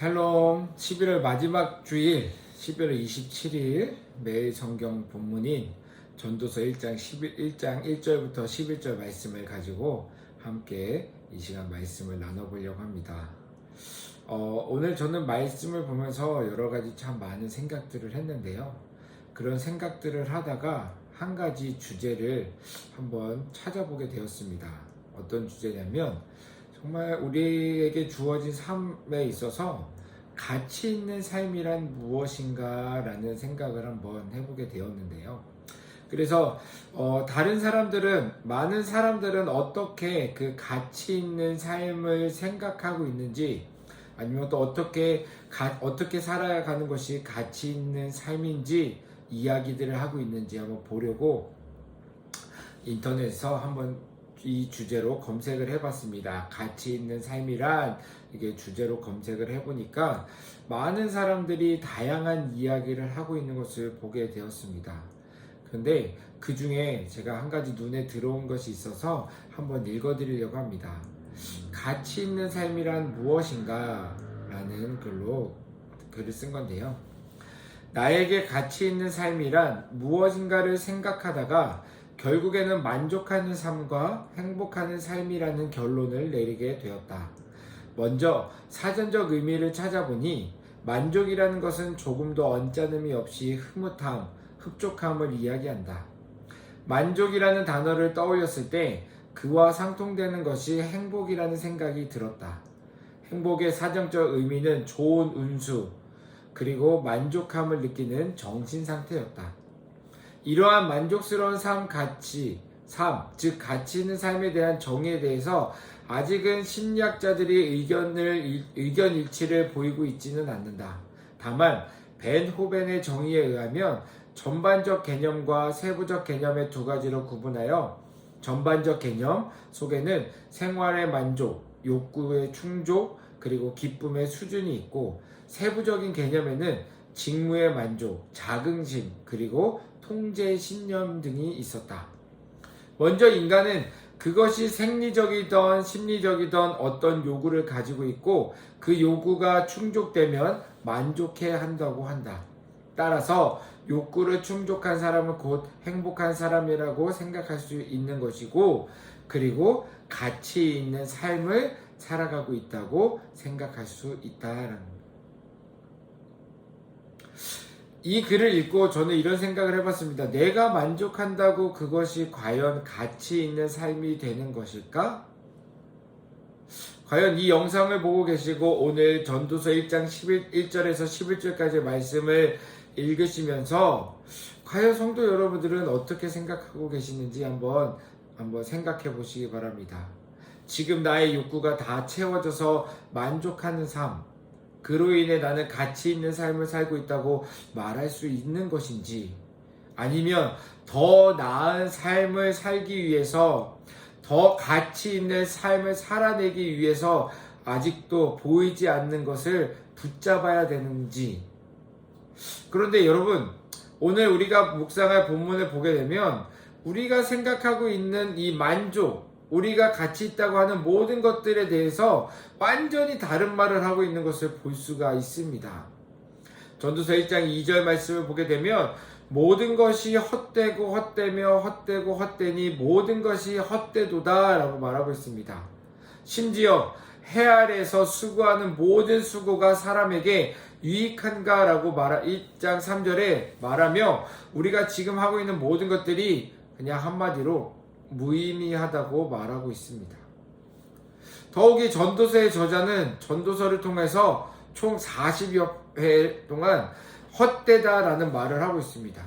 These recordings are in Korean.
샬롬. 11월 마지막 주일 11월 27일 매일 성경 본문인 전도서 1장 1절부터 11절 말씀을 가지고 함께 이 시간 말씀을 나눠보려고 합니다. 오늘 저는 말씀을 보면서 여러 가지 참 많은 생각들을 했는데요. 그런 생각들을 하다가 한 가지 주제를 한번 찾아보게 되었습니다. 어떤 주제냐면 정말 우리에게 주어진 삶에 있어서 가치 있는 삶이란 무엇인가 라는 생각을 한번 해보게 되었는데요. 그래서 많은 사람들은 어떻게 그 가치 있는 삶을 생각하고 있는지, 아니면 또 어떻게 살아가는 것이 가치 있는 삶인지 이야기들을 하고 있는지 한번 보려고 인터넷에서 한번 이 주제로 검색을 해봤습니다. 가치 있는 삶이란 이게 주제로 검색을 해보니까 많은 사람들이 다양한 이야기를 하고 있는 것을 보게 되었습니다. 그런데 그 중에 제가 한 가지 눈에 들어온 것이 있어서 한번 읽어드리려고 합니다. 가치 있는 삶이란 무엇인가? 라는 글을 쓴 건데요. 나에게 가치 있는 삶이란 무엇인가를 생각하다가 결국에는 만족하는 삶과 행복하는 삶이라는 결론을 내리게 되었다. 먼저 사전적 의미를 찾아보니 만족이라는 것은 조금도 언짢음이 없이 흐뭇함, 흡족함을 이야기한다. 만족이라는 단어를 떠올렸을 때 그와 상통되는 것이 행복이라는 생각이 들었다. 행복의 사전적 의미는 좋은 운수, 그리고 만족함을 느끼는 정신 상태였다. 이러한 만족스러운 즉 가치 있는 삶에 대한 정의에 대해서 아직은 심리학자들이 의견 일치를 보이고 있지는 않는다. 다만 벤 호벤의 정의에 의하면 전반적 개념과 세부적 개념의 두 가지로 구분하여 전반적 개념 속에는 생활의 만족, 욕구의 충족, 그리고 기쁨의 수준이 있고, 세부적인 개념에는 직무의 만족, 자긍심, 그리고 통제 신념 등이 있었다. 먼저 인간은 그것이 생리적이던 심리적이던 어떤 요구를 가지고 있고 그 요구가 충족되면 만족해야 한다고 한다. 따라서 욕구를 충족한 사람은 곧 행복한 사람이라고 생각할 수 있는 것이고, 그리고 가치 있는 삶을 살아가고 있다고 생각할 수 있다라는 겁니다. 이 글을 읽고 저는 이런 생각을 해봤습니다. 내가 만족한다고 그것이 과연 가치 있는 삶이 되는 것일까? 과연 이 영상을 보고 계시고 오늘 전도서 1장 1절에서 11절까지 말씀을 읽으시면서 과연 성도 여러분들은 어떻게 생각하고 계시는지 한번 생각해 보시기 바랍니다. 지금 나의 욕구가 다 채워져서 만족하는 삶, 그로 인해 나는 가치 있는 삶을 살고 있다고 말할 수 있는 것인지, 아니면 더 나은 삶을 살기 위해서, 더 가치 있는 삶을 살아내기 위해서 아직도 보이지 않는 것을 붙잡아야 되는지. 그런데 여러분, 오늘 우리가 묵상할 본문을 보게 되면 우리가 생각하고 있는 이 만족, 우리가 가치 있다고 하는 모든 것들에 대해서 완전히 다른 말을 하고 있는 것을 볼 수가 있습니다. 전도서 1장 2절 말씀을 보게 되면 모든 것이 헛되고 헛되며 헛되고 헛되니 모든 것이 헛되도다 라고 말하고 있습니다. 심지어 해 아래에서 수고하는 모든 수고가 사람에게 유익한가 라고 1장 3절에 말하며 우리가 지금 하고 있는 모든 것들이 그냥 한마디로 무의미하다고 말하고 있습니다. 더욱이 전도서의 저자는 전도서를 통해서 총 40여 회 동안 헛되다라는 말을 하고 있습니다.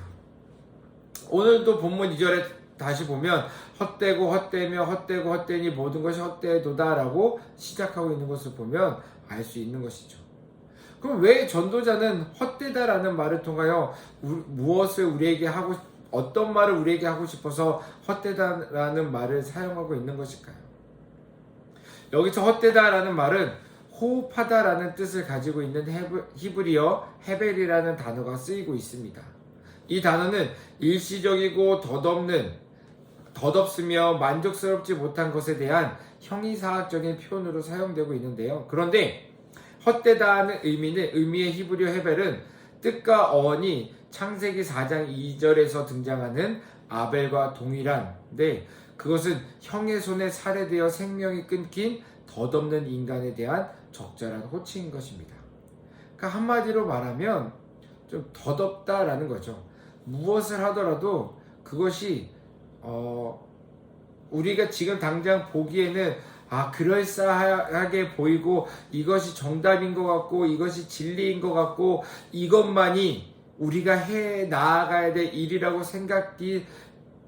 오늘도 본문 2절에 다시 보면 헛되고 헛되며 헛되고 헛되니 모든 것이 헛되도다라고 시작하고 있는 것을 보면 알 수 있는 것이죠. 그럼 왜 전도자는 헛되다라는 말을 통하여 어떤 말을 우리에게 하고 싶어서 헛되다라는 말을 사용하고 있는 것일까요? 여기서 헛되다라는 말은 호흡하다라는 뜻을 가지고 있는 히브리어 헤벨이라는 단어가 쓰이고 있습니다. 이 단어는 일시적이고 덧없으며 만족스럽지 못한 것에 대한 형이사학적인 표현으로 사용되고 있는데요. 그런데 헛되다는 의미의 히브리어 헤벨은 뜻과 어원이 창세기 4장 2절에서 등장하는 아벨과 동일한데, 그것은 형의 손에 살해되어 생명이 끊긴 덧없는 인간에 대한 적절한 호칭인 것입니다. 그러니까 한마디로 말하면 좀 덧없다라는 거죠. 무엇을 하더라도 그것이 우리가 지금 당장 보기에는 그럴싸하게 보이고 이것이 정답인 것 같고 이것이 진리인 것 같고 이것만이 우리가 해 나아가야 될 일이라고 생각이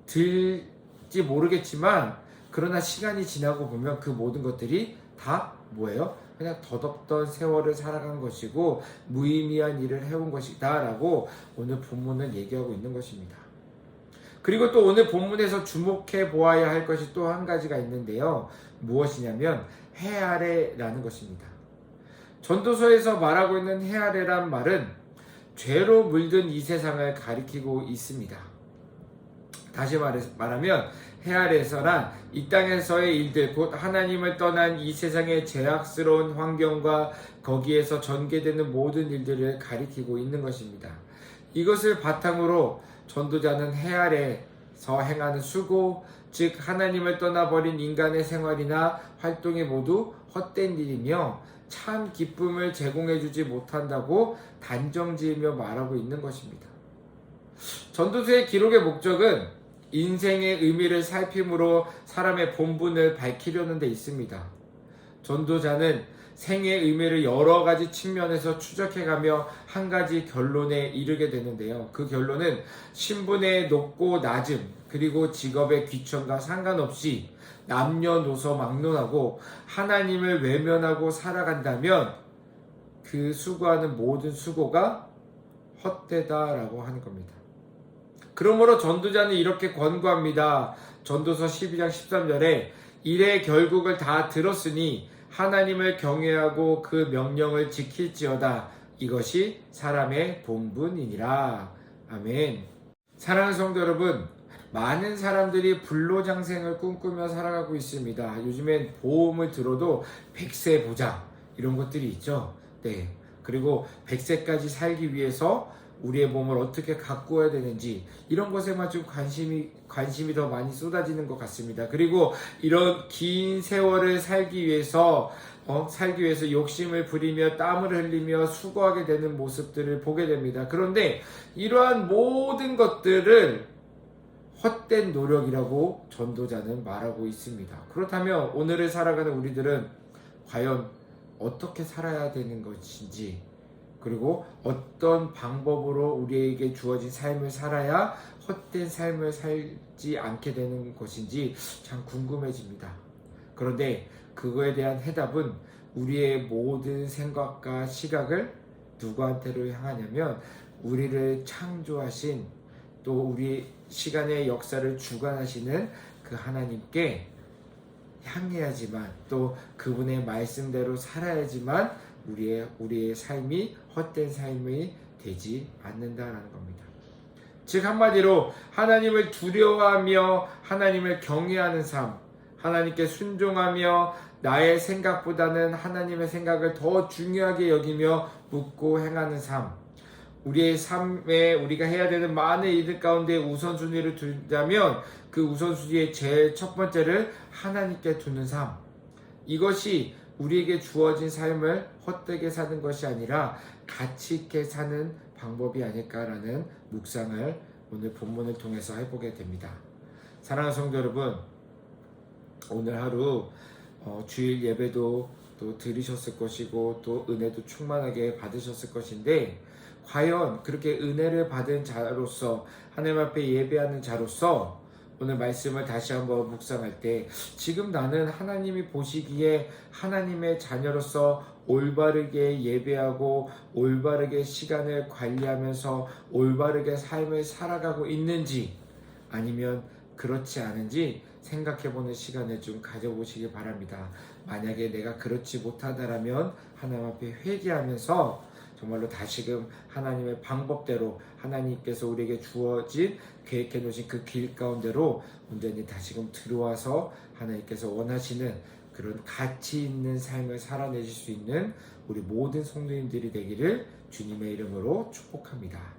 들지 모르겠지만, 그러나 시간이 지나고 보면 그 모든 것들이 다 뭐예요? 그냥 덧없던 세월을 살아간 것이고 무의미한 일을 해온 것이다 라고 오늘 본문은 얘기하고 있는 것입니다. 그리고 또 오늘 본문에서 주목해 보아야 할 것이 또 한 가지가 있는데요. 무엇이냐면 해아래라는 것입니다. 전도서에서 말하고 있는 해아래란 말은 죄로 물든 이 세상을 가리키고 있습니다. 다시 말하면 해아래서란 이 땅에서의 일들, 곧 하나님을 떠난 이 세상의 죄악스러운 환경과 거기에서 전개되는 모든 일들을 가리키고 있는 것입니다. 이것을 바탕으로 전도자는 해아래서 행하는 수고, 즉 하나님을 떠나버린 인간의 생활이나 활동이 모두 헛된 일이며 참 기쁨을 제공해주지 못한다고 단정지으며 말하고 있는 것입니다. 전도서의 기록의 목적은 인생의 의미를 살핌으로 사람의 본분을 밝히려는 데 있습니다. 전도자는 생의 의미를 여러 가지 측면에서 추적해가며 한 가지 결론에 이르게 되는데요. 그 결론은 신분의 높고 낮음, 그리고 직업의 귀천과 상관없이 남녀노소 막론하고 하나님을 외면하고 살아간다면 그 수고하는 모든 수고가 헛되다라고 하는 겁니다. 그러므로 전도자는 이렇게 권고합니다. 전도서 12장 13절에 일의 결국을 다 들었으니 하나님을 경외하고 그 명령을 지킬지어다. 이것이 사람의 본분이니라. 아멘. 사랑하는 성도 여러분, 많은 사람들이 불로장생을 꿈꾸며 살아가고 있습니다. 요즘엔 보험을 들어도 100세 보장 이런 것들이 있죠. 네. 그리고 100세까지 살기 위해서 우리의 몸을 어떻게 가꾸어야 되는지 이런 것에만 좀 관심이 더 많이 쏟아지는 것 같습니다. 그리고 이런 긴 세월을 살기 위해서 욕심을 부리며 땀을 흘리며 수고하게 되는 모습들을 보게 됩니다. 그런데 이러한 모든 것들을 헛된 노력이라고 전도자는 말하고 있습니다. 그렇다면 오늘을 살아가는 우리들은 과연 어떻게 살아야 되는 것인지, 그리고 어떤 방법으로 우리에게 주어진 삶을 살아야 헛된 삶을 살지 않게 되는 것인지 참 궁금해집니다. 그런데 그거에 대한 해답은 우리의 모든 생각과 시각을 누구한테로 향하냐면 우리를 창조하신, 또 우리 시간의 역사를 주관하시는 그 하나님께 향해야지만, 또 그분의 말씀대로 살아야지만 우리의 삶이 헛된 삶이 되지 않는다라는 겁니다. 즉 한마디로 하나님을 두려워하며 하나님을 경외하는 삶, 하나님께 순종하며 나의 생각보다는 하나님의 생각을 더 중요하게 여기며 묻고 행하는 삶, 우리의 삶에 우리가 해야 되는 많은 일들 가운데 우선순위를 두자면 그 우선순위의 제일 첫 번째를 하나님께 두는 삶, 이것이 우리에게 주어진 삶을 헛되게 사는 것이 아니라 가치 있게 사는 방법이 아닐까라는 묵상을 오늘 본문을 통해서 해보게 됩니다. 사랑하는 성도 여러분, 오늘 하루 주일 예배도 또 들으셨을 것이고 또 은혜도 충만하게 받으셨을 것인데, 과연 그렇게 은혜를 받은 자로서, 하나님 앞에 예배하는 자로서 오늘 말씀을 다시 한번 묵상할 때 지금 나는 하나님이 보시기에 하나님의 자녀로서 올바르게 예배하고 올바르게 시간을 관리하면서 올바르게 삶을 살아가고 있는지, 아니면 그렇지 않은지 생각해보는 시간을 좀 가져보시기 바랍니다. 만약에 내가 그렇지 못하다라면 하나님 앞에 회개하면서 정말로 다시금 하나님의 방법대로, 하나님께서 우리에게 주어진 계획해 놓으신 그 길 가운데로 온전히 다시금 들어와서 하나님께서 원하시는 그런 가치 있는 삶을 살아내실 수 있는 우리 모든 성도님들이 되기를 주님의 이름으로 축복합니다.